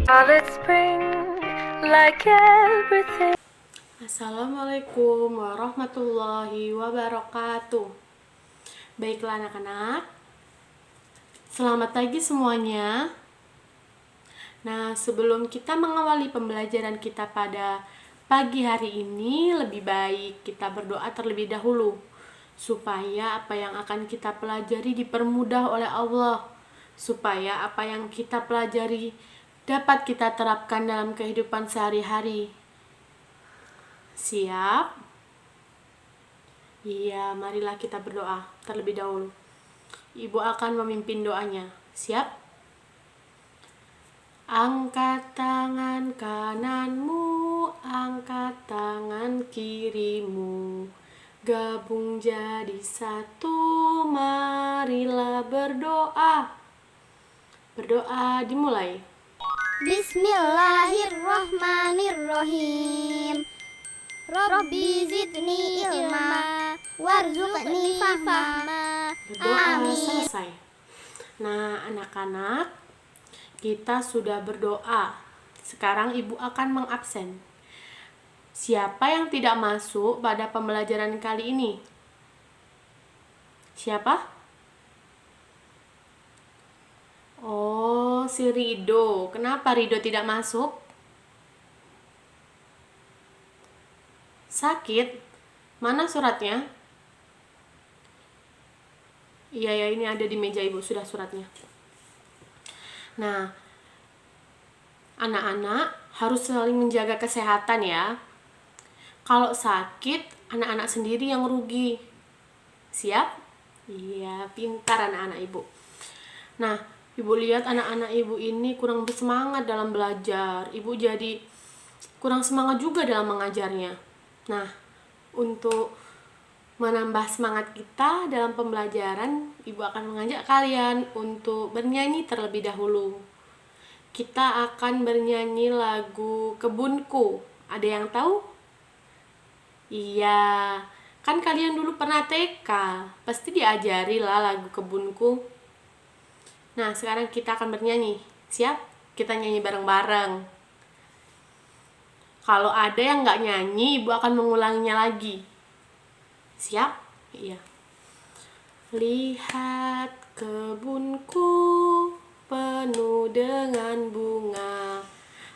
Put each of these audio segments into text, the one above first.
Scarlet spring, like everything. Assalamualaikum warahmatullahi wabarakatuh. Baiklah anak-anak, selamat pagi semuanya. Nah, sebelum kita mengawali pembelajaran kita pada pagi hari ini, lebih baik kita berdoa terlebih dahulu supaya apa yang akan kita pelajari dipermudah oleh Allah, supaya apa yang kita pelajari dapat kita terapkan dalam kehidupan sehari-hari. Siap? Iya, marilah kita berdoa terlebih dahulu. Ibu akan memimpin doanya. Siap? Angkat tangan kananmu, angkat tangan kirimu, gabung jadi satu, marilah berdoa. Berdoa dimulai. Bismillahirrahmanirrahim. Rabbi zidni ilma warzuqni fahma. Berdoa Amin. selesai. Nah, anak-anak, kita sudah berdoa. Sekarang ibu akan mengabsen. Siapa yang tidak masuk pada pembelajaran kali ini? Siapa? Oh, si Rido. Kenapa Rido tidak masuk? Sakit? Mana suratnya? Iya ya, ini ada di meja ibu, sudah suratnya. Nah, anak-anak harus saling menjaga kesehatan ya. Kalau sakit, anak-anak sendiri yang rugi. Siap? Iya, pintar anak-anak ibu. Nah, ibu lihat anak-anak ibu ini kurang bersemangat dalam belajar. Ibu jadi kurang semangat juga dalam mengajarnya. Nah, untuk menambah semangat kita dalam pembelajaran, ibu akan mengajak kalian untuk bernyanyi terlebih dahulu. Kita akan bernyanyi lagu Kebunku. Ada yang tahu? Iya, kan kalian dulu pernah TK, pasti diajari lah lagu Kebunku. Nah, sekarang kita akan bernyanyi. Siap? Kita nyanyi bareng-bareng. Kalau ada yang nggak nyanyi, ibu akan mengulanginya lagi. Siap? Iya. Lihat kebunku penuh dengan bunga.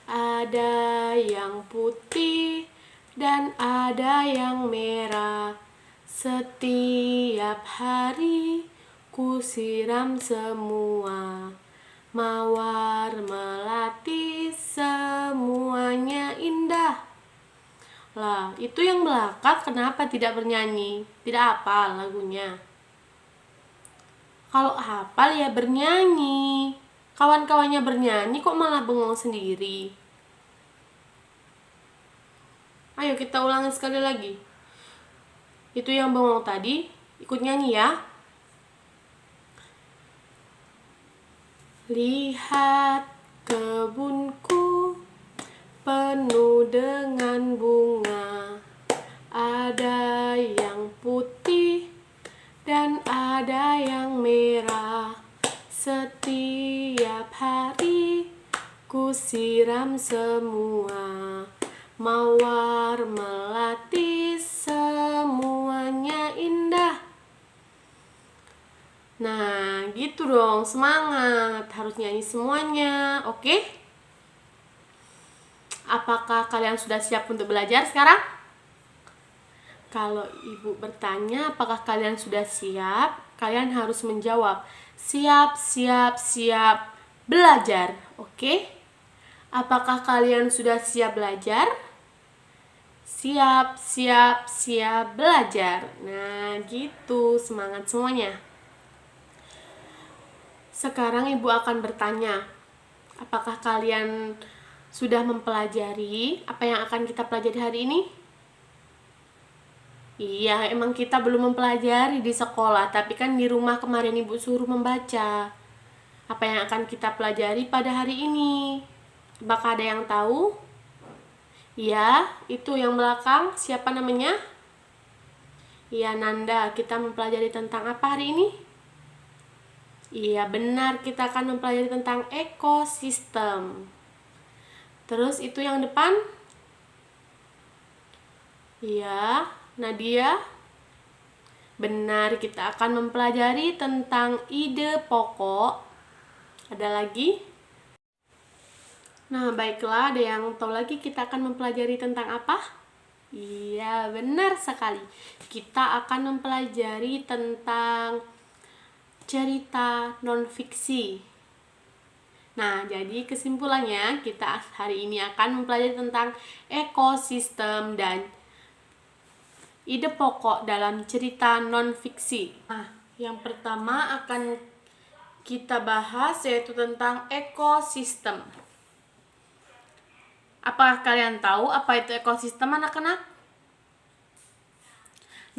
Ada yang putih dan ada yang merah. Setiap hari ku siram semua. Mawar melati semuanya indah. Lah, itu yang belakang kenapa tidak bernyanyi? Tidak hafal lagunya. Kalau hafal ya bernyanyi. Kawan-kawannya bernyanyi kok malah bengong sendiri. Ayo kita ulangi sekali lagi. Itu yang bengong tadi ikut nyanyi ya. Lihat kebunku penuh dengan bunga. Ada yang putih dan ada yang merah. Setiap hari ku siram semua. Mawar melati semuanya indah. Nah, gitu dong, semangat. Harus nyanyi semuanya, oke? Apakah kalian sudah siap untuk belajar sekarang? Kalau ibu bertanya apakah kalian sudah siap, kalian harus menjawab siap, siap, siap belajar, oke? Apakah kalian sudah siap belajar? Siap, siap, siap belajar. Nah, gitu, semangat semuanya. Sekarang ibu akan bertanya, apakah kalian sudah mempelajari apa yang akan kita pelajari hari ini? Iya, emang kita belum mempelajari di sekolah, tapi kan di rumah kemarin ibu suruh membaca apa yang akan kita pelajari pada hari ini. Apakah ada yang tahu? Iya, itu yang belakang, siapa namanya? Iya, Nanda, kita mempelajari tentang apa hari ini? Iya benar, kita akan mempelajari tentang ekosistem. Terus itu yang depan? Iya, Nadia. Benar, kita akan mempelajari tentang ide pokok. Ada lagi? Nah, baiklah, ada yang tahu lagi kita akan mempelajari tentang apa? Iya, benar sekali. Kita akan mempelajari tentang cerita non-fiksi. Nah, jadi kesimpulannya kita hari ini akan mempelajari tentang ekosistem dan ide pokok dalam cerita non-fiksi. Nah, yang pertama akan kita bahas yaitu tentang ekosistem. Apakah kalian tahu apa itu ekosistem, anak-anak?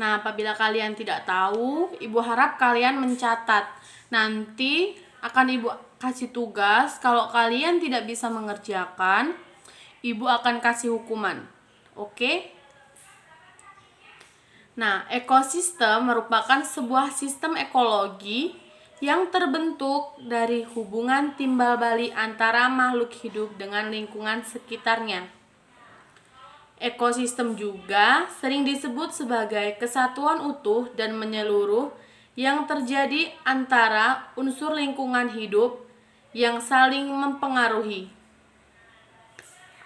Nah, apabila kalian tidak tahu, Ibu harap kalian mencatat. Nanti akan Ibu kasih tugas, kalau kalian tidak bisa mengerjakan, Ibu akan kasih hukuman. Oke? Nah, ekosistem merupakan sebuah sistem ekologi yang terbentuk dari hubungan timbal balik antara makhluk hidup dengan lingkungan sekitarnya. Ekosistem juga sering disebut sebagai kesatuan utuh dan menyeluruh yang terjadi antara unsur lingkungan hidup yang saling mempengaruhi.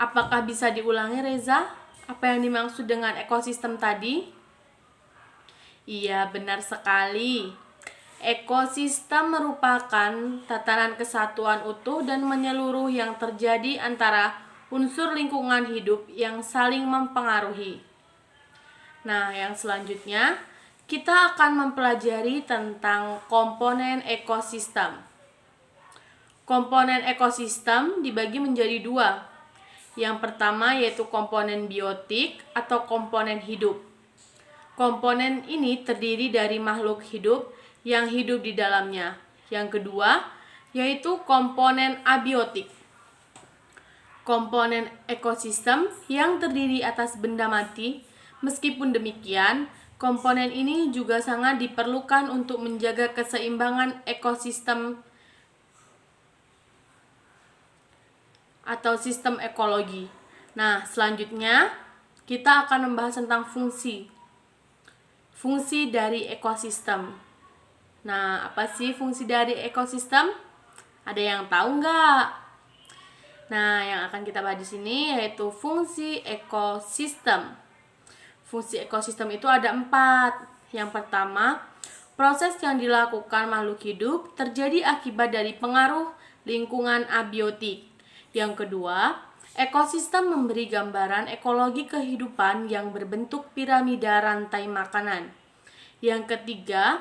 Apakah bisa diulangi, Reza? Apa yang dimaksud dengan ekosistem tadi? Iya, benar sekali. Ekosistem merupakan tatanan kesatuan utuh dan menyeluruh yang terjadi antara unsur lingkungan hidup yang saling mempengaruhi. Nah, yang selanjutnya kita akan mempelajari tentang komponen ekosistem. Komponen ekosistem dibagi menjadi dua. Yang pertama yaitu komponen biotik atau komponen hidup. Komponen ini terdiri dari makhluk hidup yang hidup di dalamnya. Yang kedua yaitu komponen abiotik. Komponen ekosistem yang terdiri atas benda mati. Meskipun demikian, komponen ini juga sangat diperlukan untuk menjaga keseimbangan ekosistem atau sistem ekologi. Nah, selanjutnya kita akan membahas tentang fungsi. Fungsi dari ekosistem. Nah, apa sih fungsi dari ekosistem? Ada yang tahu nggak? Nah, yang akan kita bahas di sini yaitu fungsi ekosistem. Fungsi ekosistem itu ada 4. Yang pertama, proses yang dilakukan makhluk hidup terjadi akibat dari pengaruh lingkungan abiotik. Yang kedua, ekosistem memberi gambaran ekologi kehidupan yang berbentuk piramida rantai makanan. Yang ketiga,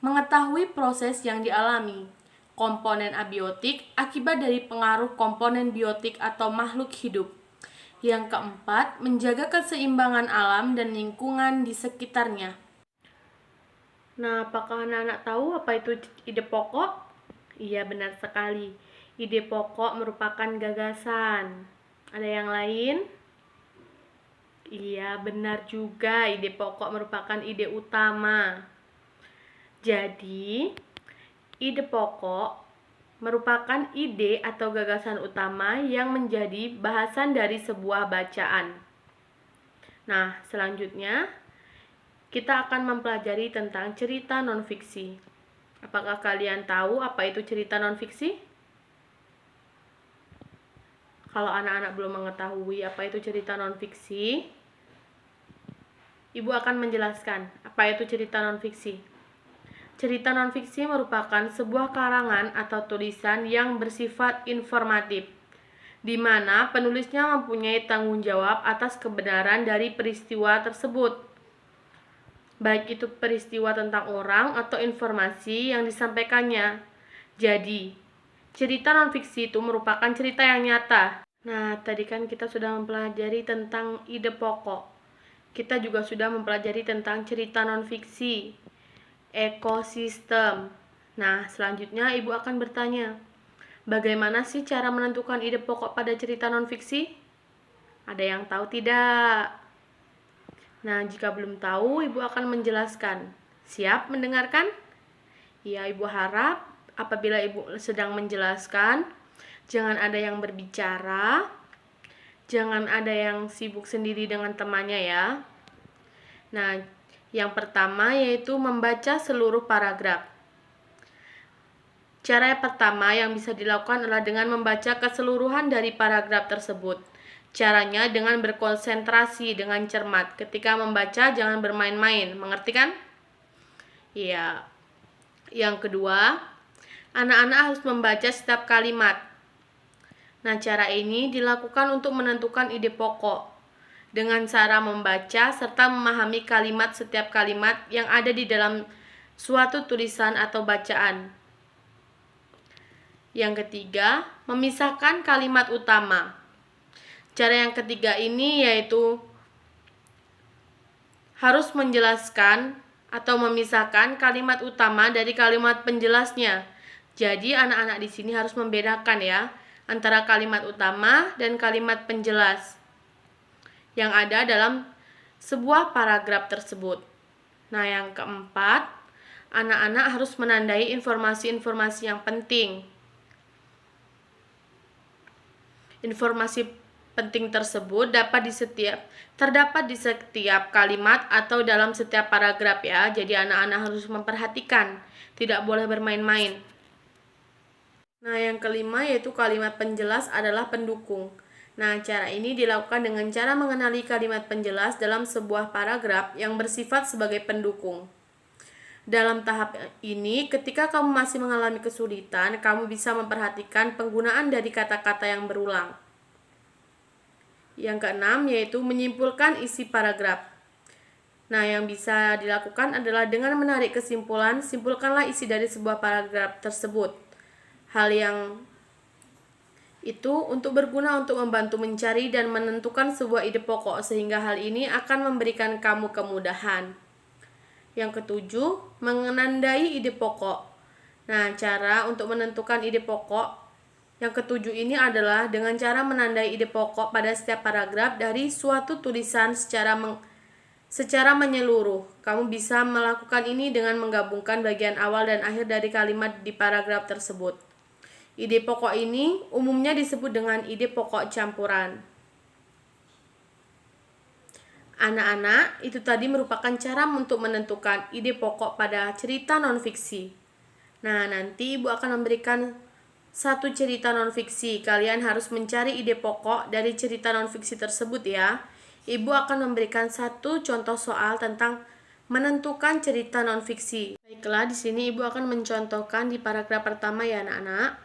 mengetahui proses yang dialami komponen abiotik akibat dari pengaruh komponen biotik atau makhluk hidup. Yang keempat, menjaga keseimbangan alam dan lingkungan di sekitarnya. Nah, apakah anak-anak tahu apa itu ide pokok? Iya, benar sekali. Ide pokok merupakan gagasan. Ada yang lain? Iya, benar juga. Ide pokok merupakan ide utama. Jadi, ide pokok merupakan ide atau gagasan utama yang menjadi bahasan dari sebuah bacaan. Nah, selanjutnya kita akan mempelajari tentang cerita non-fiksi. Apakah kalian tahu apa itu cerita non-fiksi? Kalau anak-anak belum mengetahui apa itu cerita non-fiksi, Ibu akan menjelaskan apa itu cerita non-fiksi. Cerita non-fiksi merupakan sebuah karangan atau tulisan yang bersifat informatif, di mana penulisnya mempunyai tanggung jawab atas kebenaran dari peristiwa tersebut, baik itu peristiwa tentang orang atau informasi yang disampaikannya. Jadi, cerita non-fiksi itu merupakan cerita yang nyata. Nah, tadi kan kita sudah mempelajari tentang ide pokok. Kita juga sudah mempelajari tentang cerita non-fiksi, ekosistem. Nah, selanjutnya Ibu akan bertanya, bagaimana sih cara menentukan ide pokok pada cerita non-fiksi? Ada yang tahu tidak? Nah, jika belum tahu, Ibu akan menjelaskan. Siap mendengarkan? Ya, Ibu harap apabila Ibu sedang menjelaskan, jangan ada yang berbicara, Jangan ada yang sibuk sendiri dengan temannya ya. Nah, yang pertama yaitu membaca seluruh paragraf. Cara yang pertama yang bisa dilakukan adalah dengan membaca keseluruhan dari paragraf tersebut. Caranya dengan berkonsentrasi dengan cermat. Ketika membaca jangan bermain-main, mengerti kan? Iya. Yang kedua, anak-anak harus membaca setiap kalimat. Nah, cara ini dilakukan untuk menentukan ide pokok dengan cara membaca serta memahami kalimat setiap kalimat yang ada di dalam suatu tulisan atau bacaan. Yang ketiga, memisahkan kalimat utama. Cara yang ketiga ini yaitu harus menjelaskan atau memisahkan kalimat utama dari kalimat penjelasnya. Jadi anak-anak di sini harus membedakan ya antara kalimat utama dan kalimat penjelas yang ada dalam sebuah paragraf tersebut. Nah, yang keempat, anak-anak harus menandai informasi-informasi yang penting. Informasi penting tersebut terdapat di setiap kalimat atau dalam setiap paragraf ya. Jadi anak-anak harus memperhatikan, tidak boleh bermain-main. Nah, yang kelima yaitu kalimat penjelas adalah pendukung. Nah, cara ini dilakukan dengan cara mengenali kalimat penjelas dalam sebuah paragraf yang bersifat sebagai pendukung. Dalam tahap ini, ketika kamu masih mengalami kesulitan, kamu bisa memperhatikan penggunaan dari kata-kata yang berulang. Yang keenam yaitu menyimpulkan isi paragraf. Nah, yang bisa dilakukan adalah dengan menarik kesimpulan, simpulkanlah isi dari sebuah paragraf tersebut. Hal yang itu berguna untuk membantu mencari dan menentukan sebuah ide pokok sehingga hal ini akan memberikan kamu kemudahan. Yang ketujuh, mengenandai ide pokok. Nah, cara untuk menentukan ide pokok yang ketujuh ini adalah dengan cara menandai ide pokok pada setiap paragraf dari suatu tulisan secara menyeluruh. Kamu bisa melakukan ini dengan menggabungkan bagian awal dan akhir dari kalimat di paragraf tersebut. Ide pokok ini umumnya disebut dengan ide pokok campuran. Anak-anak, itu tadi merupakan cara untuk menentukan ide pokok pada cerita non-fiksi. Nah, nanti Ibu akan memberikan satu cerita non-fiksi. Kalian harus mencari ide pokok dari cerita non-fiksi tersebut ya. Ibu akan memberikan satu contoh soal tentang menentukan cerita non-fiksi. Baiklah, di sini Ibu akan mencontohkan di paragraf pertama ya anak-anak.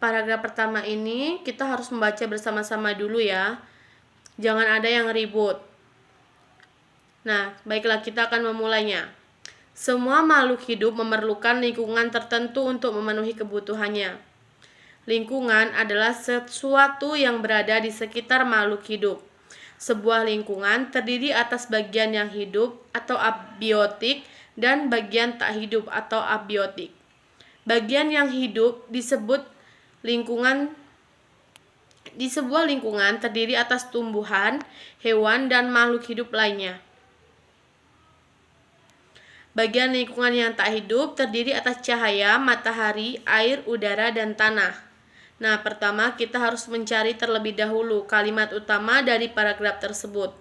Paragraf pertama ini kita harus membaca bersama-sama dulu ya. Jangan ada yang ribut. Nah, baiklah kita akan memulainya. Semua makhluk hidup memerlukan lingkungan tertentu untuk memenuhi kebutuhannya. Lingkungan adalah sesuatu yang berada di sekitar makhluk hidup. Sebuah lingkungan terdiri atas bagian yang hidup atau abiotik dan bagian tak hidup atau abiotik. Bagian yang hidup di sebuah lingkungan terdiri atas tumbuhan, hewan, dan makhluk hidup lainnya. Bagian lingkungan yang tak hidup terdiri atas cahaya, matahari, air, udara, dan tanah. Nah, pertama kita harus mencari terlebih dahulu kalimat utama dari paragraf tersebut.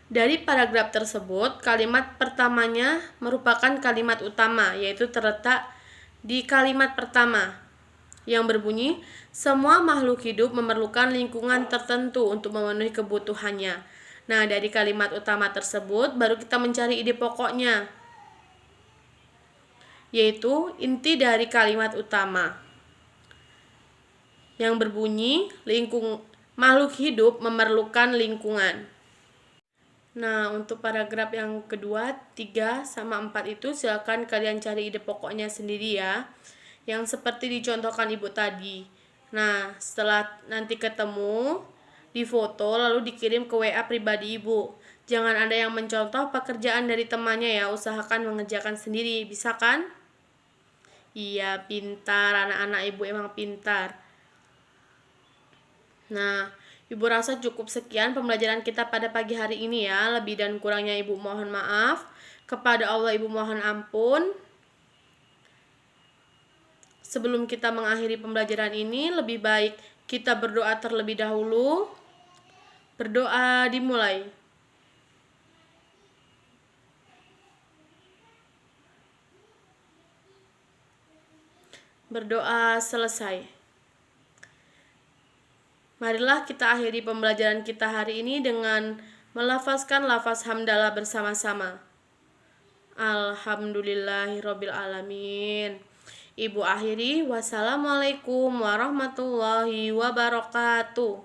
Dari paragraf tersebut, kalimat pertamanya merupakan kalimat utama, yaitu terletak di kalimat pertama yang berbunyi, semua makhluk hidup memerlukan lingkungan tertentu untuk memenuhi kebutuhannya. Nah, dari kalimat utama tersebut baru kita mencari ide pokoknya, yaitu inti dari kalimat utama yang berbunyi, makhluk hidup memerlukan lingkungan. Nah, untuk paragraf yang kedua, 3 sama 4 itu silakan kalian cari ide pokoknya sendiri ya, yang seperti dicontohkan Ibu tadi. Nah, setelah nanti ketemu, difoto lalu dikirim ke WA pribadi Ibu. Jangan ada yang mencontoh pekerjaan dari temannya ya, usahakan mengerjakan sendiri, bisa kan? Iya, pintar, anak-anak Ibu emang pintar. Nah, Ibu rasa cukup sekian pembelajaran kita pada pagi hari ini ya. Lebih dan kurangnya Ibu mohon maaf. Kepada Allah Ibu mohon ampun. Sebelum kita mengakhiri pembelajaran ini, lebih baik kita berdoa terlebih dahulu. Berdoa dimulai. Berdoa selesai. Marilah kita akhiri pembelajaran kita hari ini dengan melafazkan lafaz hamdalah bersama-sama. Alhamdulillahirabbil alamin. Ibu akhiri, wassalamualaikum warahmatullahi wabarakatuh.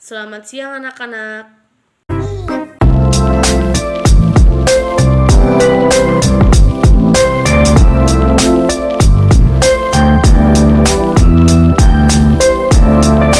Selamat siang anak-anak.